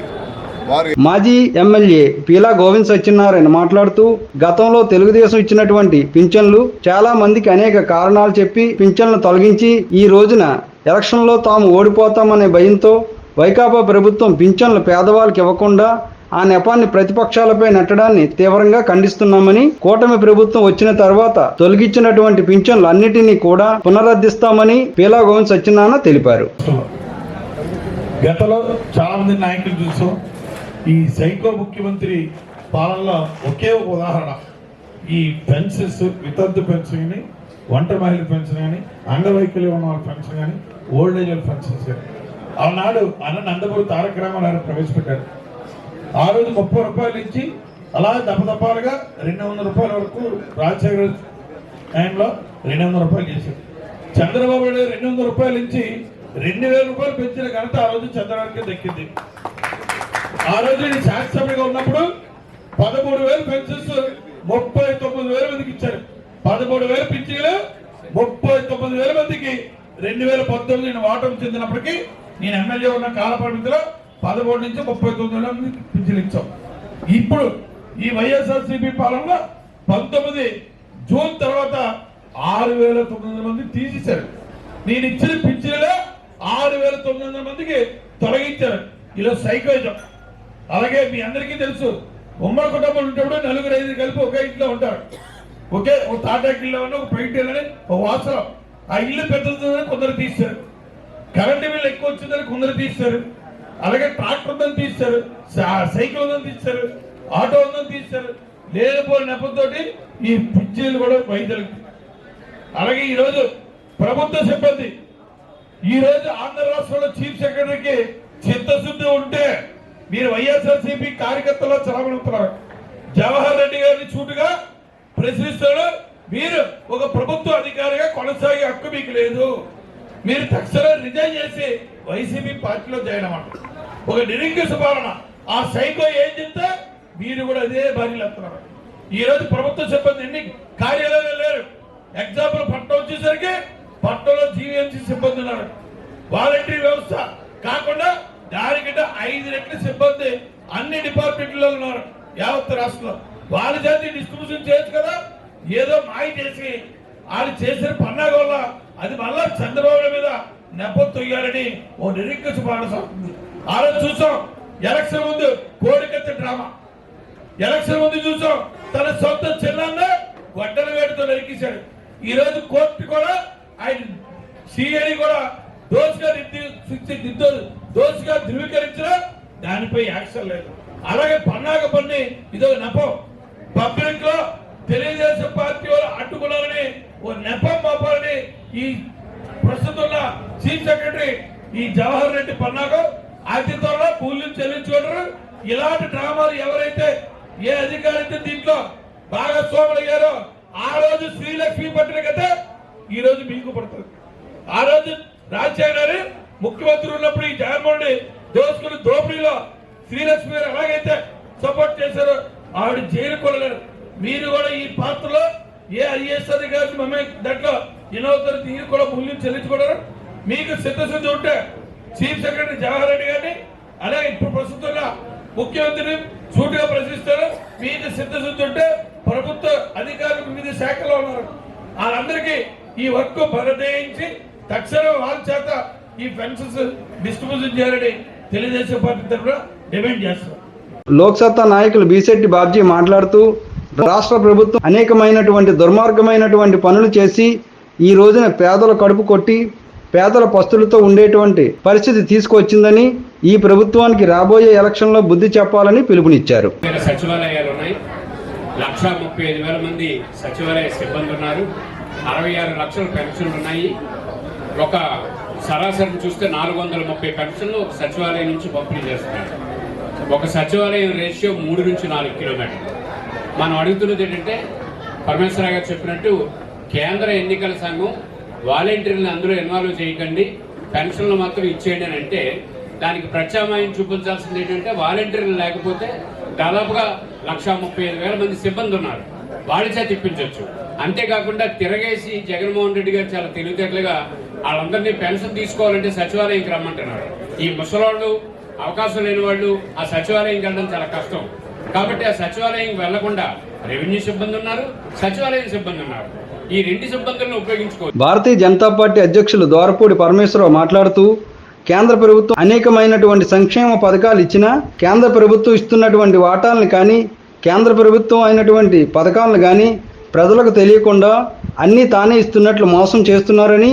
వారు. మాజీ ఎమ్మెల్యే పీలా గోవింద్ సత్యనారాయణ మాట్లాడుతూ గతంలో తెలుగుదేశం ఇచ్చినటువంటి పింఛన్లు చాలా మందికి అనేక కారణాలు చెప్పి పింఛన్లు తొలగించి ఈ రోజున ఎలక్షన్లో తాము ఓడిపోతామనే భయంతో వైకాపా ప్రభుత్వం పింఛన్లు పేదవాళ్ళకి ఇవ్వకుండా ఆ నెపాన్ని ప్రతిపక్షాలపై నెట్టడాన్ని తీవ్రంగా ఖండిస్తున్నామని, కూటమి ప్రభుత్వం వచ్చిన తర్వాత తొలగించినటువంటి పింఛన్లు అన్నిటినీ కూడా పునరుద్ధరిస్తామని పీలా గోవింద్ సత్యనారాయణ తెలిపారు. గతంలో చాలా మంది నాయకులు చూసాం. ఈ సైకో ముఖ్యమంత్రి పాలనలో ఒకే ఒక ఉదాహరణ ఈ పెన్షన్స్, వితంతు పెన్షన్ కానీ, ఒంటరి మహిళల పెన్షన్ కానీ, అంగవైకల్యం ఉన్న వాళ్ళ పెన్షన్ కానీ, ఓల్డ్ ఏజ్ పెన్షన్స్ కానీ ఆనాడు నందమూరి తారక రామారావు ప్రవేశపెట్టారు. ఆ రోజు 30 రూపాయలు ఇచ్చి అలా దపదపాలుగా 200 రూపాయల వరకు రాజశేఖర టైంలో 200 రూపాయలు చేశారు. చంద్రబాబు నాయుడు 200 రూపాయల నుంచి 2000 రూపాయలు పెంచిన ఘనత ఆ రోజు చంద్రబాబుకి దక్కింది. ఆ రోజు నేను శాసనసభ్యుడిగా ఉన్నప్పుడు 13,000 పెన్షన్స్ 39,000 మందికి ఇచ్చారు. 13,000 పింఛన్లు 39,000 మందికి 2019 నేను వాటం చెందినప్పటికీ నేను ఎమ్మెల్యే ఉన్న కాల పరిమితిలో 13 నుంచి 39,000 మందికి పింఛన్లు ఇచ్చాం. ఇప్పుడు ఈ వైఎస్ఆర్సీపీ పాలనలో 19 జూన్ తర్వాత 6,900 మంది తీసేశారు. నేను ఇచ్చిన పింఛన్లో 6,900 మందికి తొలగించారు. ఇలా సైకోయిజం. అలాగే మీ అందరికీ తెలుసు, ఉమ్మడి కుటుంబం ఉంటప్పుడు 4-5 కలిపి ఒకే ఇంట్లో ఉంటారు. ఒకే ఒక తాటాకిల్లో ఉన్న ఒక పెయింట్ ఒక వాసన. ఆ ఇల్లు పెద్దదని కొందరు తీస్తారు, కరెంటు బిల్లు ఎక్కువ వచ్చిందని కొందరు తీస్తారు, అలాగే ట్రాక్టర్ ఉందని తీస్తారు, సైకిల్ ఉందని తీస్తారు, ఆటో ఉందని తీస్తారు. లేనిపోయిన నెపంతో ఈ పింఛన్లు కూడా వైద్యులకి. అలాగే ఈరోజు ప్రభుత్వ సిబ్బంది, ఈరోజు ఆంధ్ర రాష్ట్రంలో చీఫ్ సెక్రటరీకి చిత్తశుద్ధి ఉంటే మీరు వైఎస్ఆర్సీపీ కార్యకర్తలో చలమనుతున్నారు. జవహర్ రెడ్డి గారిని చూటుగా ప్రశ్నిస్తాడు. మీరు ఒక ప్రభుత్వ అధికారిగా కొనసాగే హక్కు మీకు లేదు. మీరు తక్షణం రిజైన్ చేసి వైసీపీ పార్టీలో జాయిన్ అవ్వండి. ఒక నిరంకుశ పాలన. ఆ సైకో ఏం చెప్తే మీరు కూడా అదే బాధ్యతలు ఎత్తున్నారు. ఈ రోజు ప్రభుత్వ సిబ్బంది ఎన్ని కార్యాలయాలు లేరు. ఎగ్జాంపుల్ పట్టణం వచ్చేసరికి పట్టణంలో జీవీఎంసీ సిబ్బంది ఉన్నారు. వాలంటీర్ వ్యవస్థ కాకుండా దానికంటే 5 రెట్ల సిబ్బంది అన్ని డిపార్ట్మెంట్లో ఉన్నారు యావత్ రాష్ట్రంలో. వాళ్ళ చేతి డిస్ట్రిబ్యూషన్ చేయొచ్చు కదా. ఏదో మాయ చేసి వాళ్ళు చేసిన పన్నాగ వల్ల అది మళ్ళా చంద్రబాబు మీద నెపం తొయ్యాలని ఓ నిరంకుశ పాలన సాగుతుంది. ఆ రోజు చూసాం ఎలక్షన్ ముందు కోడికత్తి డ్రామా. ఎలక్షన్ ముందు చూసాం తన సొంత చిన్నాన్న గొడ్డల వేడితో నరికేశాడు. ఈ రోజు కోర్టు కూడా ఆయన సిఐడి కూడా దోషిగా ధృవీకరించిన దానిపై యాక్షన్ లేదు. అలాగే పన్నాగ పన్ని ఇదో నెపం. పబ్లిక్ లో తెలుగుదేశం పార్టీ వాళ్ళు అడ్డుకున్నారని ఓ నెపం మాపాలని ఈ ప్రస్తుతం చీఫ్ సెక్రటరీ ఈ జవహర్ రెడ్డి పన్నాగం అతి త్వరలో కూలీలు చెల్లించుకుంటారు. ఇలాంటి డ్రామాలు ఎవరైతే ఏ అధికారి అయితే దీంట్లో భాగస్వాములయ్యారో ఆ రోజు శ్రీలక్ష్మి పట్టిన కథ ఈ రోజు మీకు పడుతుంది. ఆ రోజు రాజశేఖర గారు ముఖ్యమంత్రి ఉన్నప్పుడు ఈ జగన్మోహన్ రెడ్డి దోసుకుని దోపిడీలో శ్రీలక్ష్మి గారు ఎలాగైతే సపోర్ట్ చేశారో ఆవిడ జైలు కొనలేరు. మీరు కూడా ఈ పాత్రలో ఏ ఐఏఎస్ అధికారి మమ్మల్ని దాంట్లో ఇనవుతారు, మీరు కూడా మూల్యం చెల్లించుకోవడం. మీకు సిద్ధశుద్ధి ఉంటే చీఫ్ సెక్రటరీ జవహర్ రెడ్డి గారిని అలాగే ఇప్పుడు ప్రస్తుతంగా ముఖ్యమంత్రిని సూటిగా ప్రశ్నిస్తారు. మీకు సిద్ధశుద్ధి ఉంటే ప్రభుత్వ అధికారులు వివిధ శాఖలో ఉన్నారు, వాళ్ళందరికీ ఈ వర్క్ భరదేయించి తక్షణం వాళ్ళ చేత ఈ పెన్షన్స్ డిస్ట్రిబ్యూషన్ చేయాలని తెలుగుదేశం పార్టీ తరఫున డిమాండ్ చేస్తారు. లోక్సత్తా నాయకులు బీసెట్టి బాబ్జీ మాట్లాడుతూ రాష్ట్ర ప్రభుత్వం అనేకమైనటువంటి దుర్మార్గమైనటువంటి పనులు చేసి ఈ రోజున పేదల కడుపు కొట్టి పేదల పస్తులతో ఉండేటువంటి పరిస్థితి తీసుకొచ్చిందని ఈ ప్రభుత్వానికి రాబోయే ఎలక్షన్లో బుద్ధి చెప్పాలని పిలుపునిచ్చారు. సచివాలయాలు ఉన్నాయి, 1,35,000 మంది సచివాలయ సిబ్బంది ఉన్నారు, 66 లక్షల పెన్షన్లు ఉన్నాయి. ఒక సరాసరి చూస్తే 430 పెన్షన్లు ఒక సచివాలయం నుంచి పంపిణీ చేస్తున్నారు. ఒక సచివాలయం రేషియో 3 నుంచి 4 కిలోమీటర్లు. మనం అడుగుతున్నది ఏంటంటే పరమేశ్వరరావు గారు చెప్పినట్టు కేంద్ర ఎన్నికల సంఘం వాలంటీర్లను అందులో ఇన్వాల్వ్ చేయకండి, పెన్షన్లు మాత్రం ఇచ్చేయండి అని అంటే దానికి ప్రత్యామ్నాయం చూపించాల్సింది ఏంటంటే వాలంటీర్లు లేకపోతే దాదాపుగా 1,35,000 మంది సిబ్బంది ఉన్నారు, వాళ్ళ చేత ఇప్పించవచ్చు. అంతేకాకుండా తిరగేసి జగన్మోహన్ రెడ్డి గారు చాలా తెలివితేటలుగా వాళ్ళందరినీ పెన్షన్ తీసుకోవాలంటే సచివాలయంకి రమ్మంటున్నారు. ఈ ముసలాళ్ళు అవకాశం లేని వాళ్ళు ఆ సచివాలయంకి వెళ్ళడం చాలా కష్టం. కాబట్టి ఆ సచివాలయం వెళ్లకుండా రెవెన్యూ సిబ్బంది ఉన్నారు, సచివాలయం సిబ్బంది ఉన్నారు. ఈ 2 సిబ్బందులను ఉపయోగించుకోవచ్చు. భారతీయ జనతా పార్టీ అధ్యక్షులు ద్వారపూడి పరమేశ్వరరావు మాట్లాడుతూ కేంద్ర ప్రభుత్వం అనేకమైనటువంటి సంక్షేమ పథకాలు ఇచ్చినా కేంద్ర ప్రభుత్వం ఇస్తున్నటువంటి వాటాలను కానీ కేంద్ర ప్రభుత్వం అయినటువంటి పథకాలను కానీ ప్రజలకు తెలియకుండా అన్నీ తానే ఇస్తున్నట్లు మోసం చేస్తున్నారని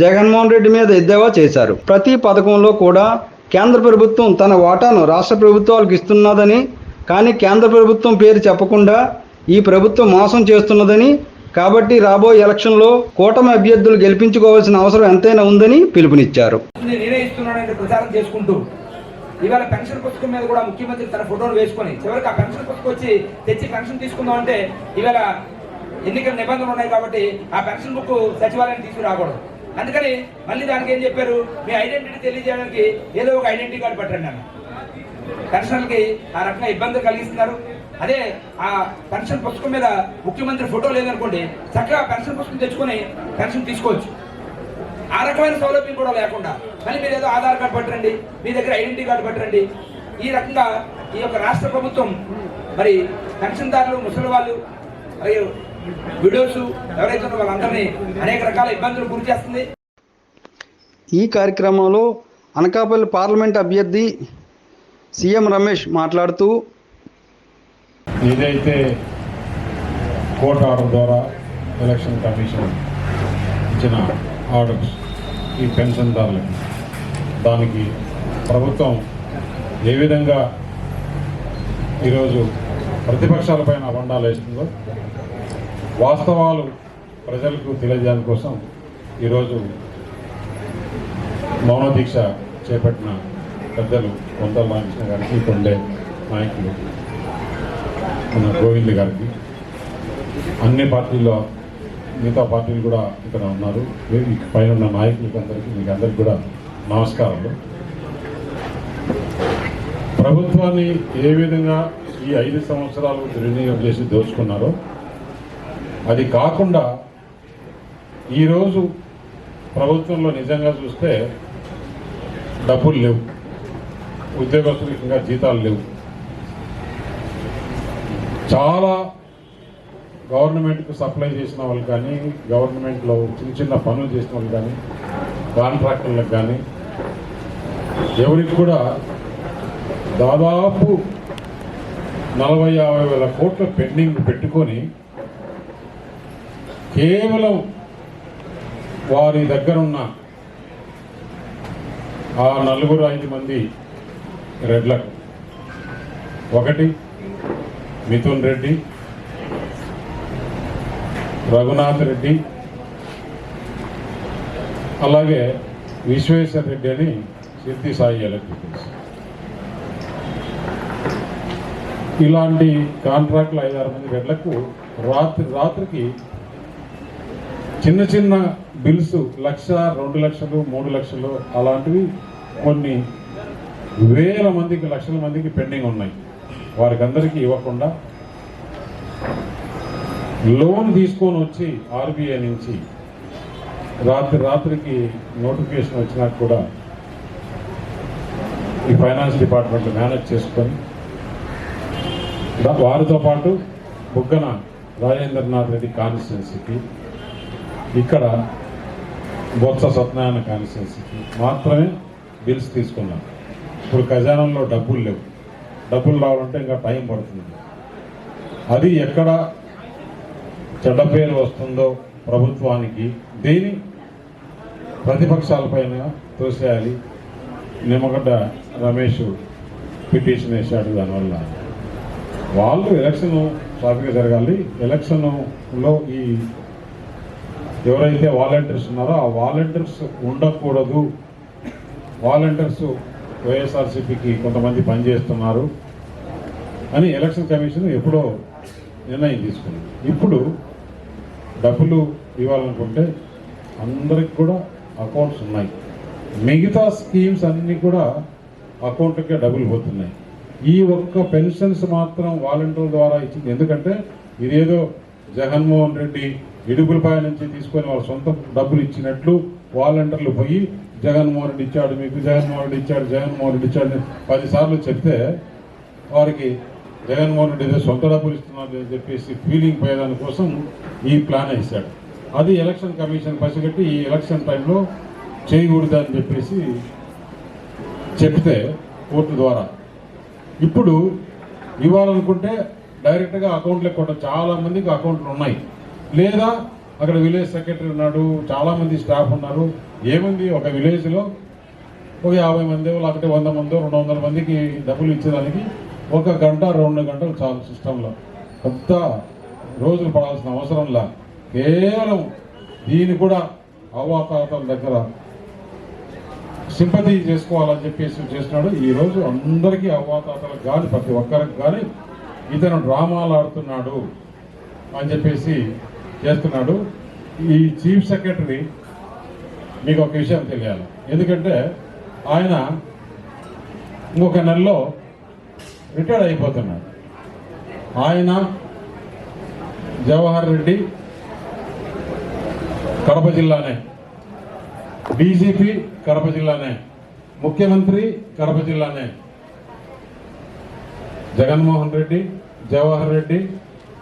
జగన్మోహన్ రెడ్డి మీద ఎద్దేవా చేశారు. ప్రతి పథకంలో కూడా కేంద్ర ప్రభుత్వం తన వాటాను రాష్ట్ర ప్రభుత్వాలకు ఇస్తున్నదని, కానీ కేంద్ర ప్రభుత్వం పేరు చెప్పకుండా ఈ ప్రభుత్వం మోసం చేస్తున్నదని, కాబట్టి రాబోయే ఎలక్షన్లో కూటమి అభ్యర్థులు గెలిపించుకోవాల్సిన అవసరం ఎంతైనా ఉందని పిలుపునిచ్చారు. నేనే ఇస్తున్నానని ప్రచారం చేసుకుంటూ ఇవాళ పెన్షన్ పుస్తకం మీద కూడా ముఖ్యమంత్రి తన ఫోటోను వేసుకొని చివరికి ఆ పెన్షన్ పుస్తకం వచ్చి తెచ్చి పెన్షన్ తీసుకుందాం అంటే ఇవాళ ఎన్నికల నిబంధనలు ఉన్నాయి కాబట్టి ఆ పెన్షన్ బుక్ సచివాలయాన్ని తీసుకురాకూడదు. అందుకని మళ్ళీ దానికి ఏం చెప్పారు, మీ ఐడెంటిటీ తెలియజేయడానికి ఏదో ఒక ఐడెంటిటీ కార్డు పెట్టండి అన్న. పెన్షన్లకి ఆ రకంగా ఇబ్బందులు కలిగిస్తున్నారు. అదే ఆ పెన్షన్ పుస్తకం మీద ముఖ్యమంత్రి ఫోటో లేదనుకోండి, చక్కగా పెన్షన్ పుస్తకం తెచ్చుకొని పెన్షన్ తీసుకోవచ్చు. ఆ రకమైన సౌలభ్యం కూడా లేకుండా మళ్ళీ మీరు ఏదో ఆధార్ కార్డు పట్టరండి, మీ దగ్గర ఐడెంటిటీ కార్డు పట్టరండి. ఈ రకంగా ఈ యొక్క రాష్ట్ర ప్రభుత్వం మరి పెన్షన్దారులు, ముసలి వాళ్ళు, మరియు విడోస్ ఎవరైతే ఉన్నారో వాళ్ళందరినీ అనేక రకాల ఇబ్బందులు గురి చేస్తుంది. ఈ కార్యక్రమంలో అనకాపల్లి పార్లమెంట్ అభ్యర్థి సీఎం రమేష్ మాట్లాడుతూ, ఏదైతే కోర్టు ఆర్డర్ ద్వారా ఎలక్షన్ కమిషన్ ఇచ్చిన ఆర్డర్స్ ఈ పెన్షన్దారులకి, దానికి ప్రభుత్వం ఏ విధంగా ఈరోజు ప్రతిపక్షాలపైన అబండాలు వేస్తుందో వాస్తవాలు ప్రజలకు తెలియజేయడం కోసం ఈరోజు మౌన దీక్ష చేపట్టిన పెద్దలు వంతల రామకృష్ణ గారికి, కొండే నాయకులు మన గోవింద్ గారికి, అన్ని పార్టీల్లో మిగతా పార్టీలు కూడా ఇక్కడ ఉన్నారు, పైన ఉన్న నాయకులకి అందరికీ, మీకు అందరికీ కూడా నమస్కారాలు. ప్రభుత్వాన్ని ఏ విధంగా ఈ 5 సంవత్సరాలు దుర్వినియోగం చేసి దోచుకున్నారో అది కాకుండా ఈరోజు ప్రభుత్వంలో నిజంగా చూస్తే డబ్బులు లేవు, ఉద్యోగస్తులకు ఇంకా జీతాలు లేవు. చాలా గవర్నమెంట్కు సప్లై చేసిన వాళ్ళు కానీ, గవర్నమెంట్లో చిన్న చిన్న పనులు చేసిన వాళ్ళు కానీ, కాంట్రాక్టర్లకు కానీ ఎవరికి కూడా దాదాపు 40-50 వేల కోట్ల పెండింగ్ పెట్టుకొని కేవలం వారి దగ్గరున్న ఆ 4-5 మంది రెడ్లకు, ఒకటి మిథున్ రెడ్డి, రఘునాథ్ రెడ్డి, అలాగే విశ్వేశ్వర రెడ్డి అని సిద్ధి సాయి ఎలక్ట్రికల్స్, ఇలాంటి కాంట్రాక్టులు 5-6 మంది రెడ్లకు రాత్రికి చిన్న చిన్న బిల్స్ 1,00,000, 2 లక్షలు, 3 లక్షలు అలాంటివి కొన్ని వేల మందికి, లక్షల మందికి పెండింగ్ ఉన్నాయి. వారికి అందరికీ ఇవ్వకుండా లోన్ తీసుకొని వచ్చి ఆర్బీఐ నుంచి రాత్రికి నోటిఫికేషన్ వచ్చినాక కూడా ఈ ఫైనాన్స్ డిపార్ట్మెంట్ మేనేజ్ చేసుకొని వారితో పాటు బుగ్గన రాజేంద్రనాథ్ రెడ్డి కాన్స్టిట్యున్సీకి, ఇక్కడ బొత్స సత్యనారాయణ కాన్స్టిట్యున్సీకి మాత్రమే బిల్స్ తీసుకున్నాం. ఇప్పుడు ఖజానాలో డబ్బులు లేవు, డబ్బులు రావాలంటే ఇంకా టైం పడుతుంది. అది ఎక్కడ చెడ్డ పేరు వస్తుందో ప్రభుత్వానికి, దేని ప్రతిపక్షాలపైన తోసేయాలి. నిమ్మగడ్డ రమేష్ పిటిషన్ వేశాడు, దానివల్ల వాళ్ళు ఎలక్షన్ సాఫీగా జరగాలి. ఎలక్షన్లో ఈ ఎవరైతే వాలంటీర్స్ ఉన్నారో ఆ వాలంటీర్స్ ఉండకూడదు, వాలంటీర్స్ వైఎస్ఆర్సీపీకి కొంతమంది పనిచేస్తున్నారు అని ఎలక్షన్ కమిషన్ ఎప్పుడో నిర్ణయం తీసుకుంది. ఇప్పుడు డబ్బులు ఇవ్వాలనుకుంటే అందరికి కూడా అకౌంట్స్ ఉన్నాయి, మిగతా స్కీమ్స్ అన్నీ కూడా అకౌంట్కే డబ్బులు పోతున్నాయి. ఈ ఒక్క పెన్షన్స్ మాత్రం వాలంటీర్ల ద్వారా ఇచ్చింది. ఎందుకంటే ఇదేదో జగన్మోహన్ రెడ్డి ఇడుపులపాయ నుంచి తీసుకొని వాళ్ళ సొంత డబ్బులు ఇచ్చినట్లు వాలంటీర్లు పోయి జగన్మోహన్ రెడ్డి ఇచ్చాడు, మీకు జగన్మోహన్ రెడ్డి ఇచ్చాడు, జగన్మోహన్ రెడ్డి ఇచ్చాడు 10 సార్లు చెప్తే వారికి జగన్మోహన్ రెడ్డి ఏదో సొంత డబ్బులు ఇస్తున్నారు అని చెప్పేసి ఫీలింగ్ పోయేదాని కోసం ఈ ప్లాన్ వేశాడు. అది ఎలక్షన్ కమిషన్ పసిగట్టి ఈ ఎలక్షన్ టైంలో చేయకూడదని చెప్పేసి చెప్తే కోర్టు ద్వారా ఇప్పుడు ఇవ్వాలనుకుంటే డైరెక్ట్గా అకౌంట్లకు కొట్టడం. చాలా మందికి అకౌంట్లు ఉన్నాయి, లేదా అక్కడ విలేజ్ సెక్రటరీ ఉన్నాడు, చాలామంది స్టాఫ్ ఉన్నారు. ఏముంది, ఒక విలేజ్లో ఒక 50 మంది, లేకపోతే 100 మంది, 200 మందికి డబ్బులు ఇచ్చేదానికి 1 గంట 2 గంటలు చాలు సిస్టంలో. కొత్త రోజులు పడాల్సిన అవసరంలా కేవలం దీన్ని కూడా అవ్వాతాతల దగ్గర సింపతి చేసుకోవాలని చెప్పేసి చేస్తున్నాడు. ఈరోజు అందరికీ అవ్వాతాతలకు కానీ ప్రతి ఒక్కరికి కానీ ఇతను డ్రామాలు ఆడుతున్నాడు అని చెప్పేసి చేస్తున్నాడు. ఈ చీఫ్ సెక్రటరీ మీకు ఒక విషయం తెలియాలి, ఎందుకంటే ఆయన ఇంకొక నెలలో రిటైర్డ్ అయిపోతున్నాడు. ఆయన జవహర్ రెడ్డి కడప జిల్లానే, డీజీపీ కడప జిల్లానే, ముఖ్యమంత్రి కడప జిల్లానే. జగన్మోహన్ రెడ్డి, జవహర్ రెడ్డి,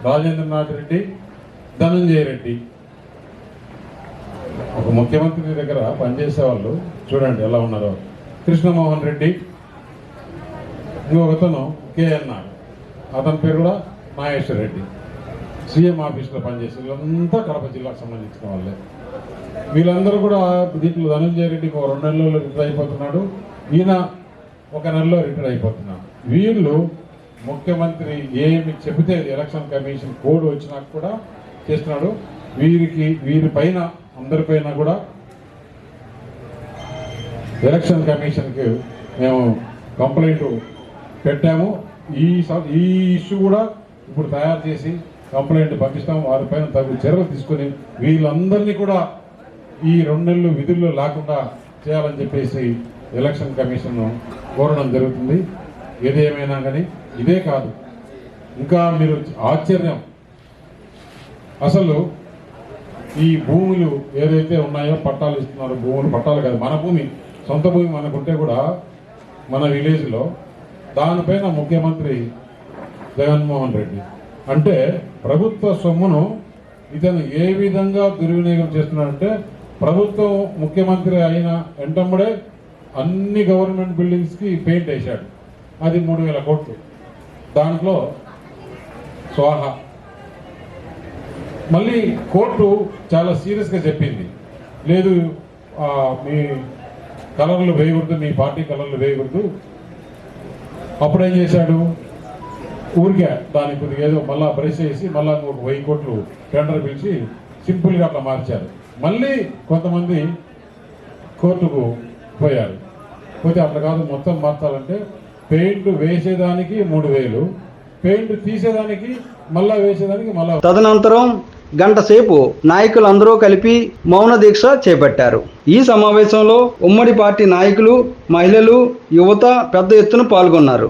రాజేంద్రనాథ్ రెడ్డి, ధనంజయ రెడ్డి. ఒక ముఖ్యమంత్రి దగ్గర పనిచేసే వాళ్ళు చూడండి ఎలా ఉన్నారో. కృష్ణమోహన్ రెడ్డి, ఇంకొకతను కేఎన్ఆర్, అతని పేరు కూడా నాగేశ్వర రెడ్డి. సీఎం ఆఫీస్లో పనిచేసే వీళ్ళంతా కడప జిల్లాకు సంబంధించిన వాళ్ళే. వీళ్ళందరూ కూడా దీంట్లో ధనంజయ రెడ్డి ఒక 2 నెలల్లో రిటైర్ అయిపోతున్నాడు, ఈయన 1 నెలలో రిటైర్ అయిపోతున్నాడు. వీళ్ళు ముఖ్యమంత్రి ఏమి చెబితే ఎలక్షన్ కమిషన్ కోడ్ వచ్చినా కూడా చేస్తున్నాడు. వీరి పైన అందరిపైన కూడా ఎలక్షన్ కమిషన్కి మేము కంప్లైంట్ పెట్టాము. ఈ ఇష్యూ కూడా ఇప్పుడు తయారు చేసి కంప్లైంట్ పంపిస్తాం. వారిపైన తగు చర్యలు తీసుకొని వీళ్ళందరినీ కూడా ఈ 2 నెలలు విధుల్లో లేకుండా చేయాలని చెప్పేసి ఎలక్షన్ కమిషన్ కోరడం జరుగుతుంది. ఏదేమైనా కానీ ఇదే కాదు, ఇంకా మీరు ఆశ్చర్యం, అసలు ఈ భూములు ఏదైతే ఉన్నాయో పట్టాలు ఇస్తున్నారు, భూములు పట్టాలు కాదు, మన భూమి, సొంత భూమి మనకుంటే కూడా మన విలేజ్లో దానిపైన ముఖ్యమంత్రి జగన్మోహన్ రెడ్డి అంటే ప్రభుత్వ సొమ్మును ఇతను ఏ విధంగా దుర్వినియోగం చేస్తున్నాడంటే, ప్రభుత్వం ముఖ్యమంత్రి అయిన వెంటనే అన్ని గవర్నమెంట్ బిల్డింగ్స్కి పెయింట్ వేశాడు, అది 3,000 కోట్లు, దాంట్లో స్వాహా. మళ్ళీ కోర్టు చాలా సీరియస్గా చెప్పింది, లేదు మీ కలర్లు వేయకూడదు, మీ పార్టీ కలర్లు వేయకూడదు. అప్పుడేం చేశాడు, ఊరికే దానికి కొద్దిగా ఏదో మళ్ళీ బ్రష్ చేసి మళ్ళీ 1,000 కోట్లు టెండర్ పిలిచి సింపుల్గా అట్లా మార్చారు. మళ్ళీ కొంతమంది కోర్టుకు పోయారు, పోతే అట్లా కాదు, మొత్తం మార్చాలంటే పెయింట్ వేసేదానికి 3,000, పెయింట్ తీసేదానికి మళ్ళా వేసేదానికి మళ్ళా. తదనంతరం గంట సేపు నాయకులందరూ కలిపి మౌన దీక్ష చేపట్టారు. ఈ సమావేశంలో ఉమ్మడి పార్టీ నాయకులు, మహిళలు, యువత పెద్ద ఎత్తున పాల్గొన్నారు.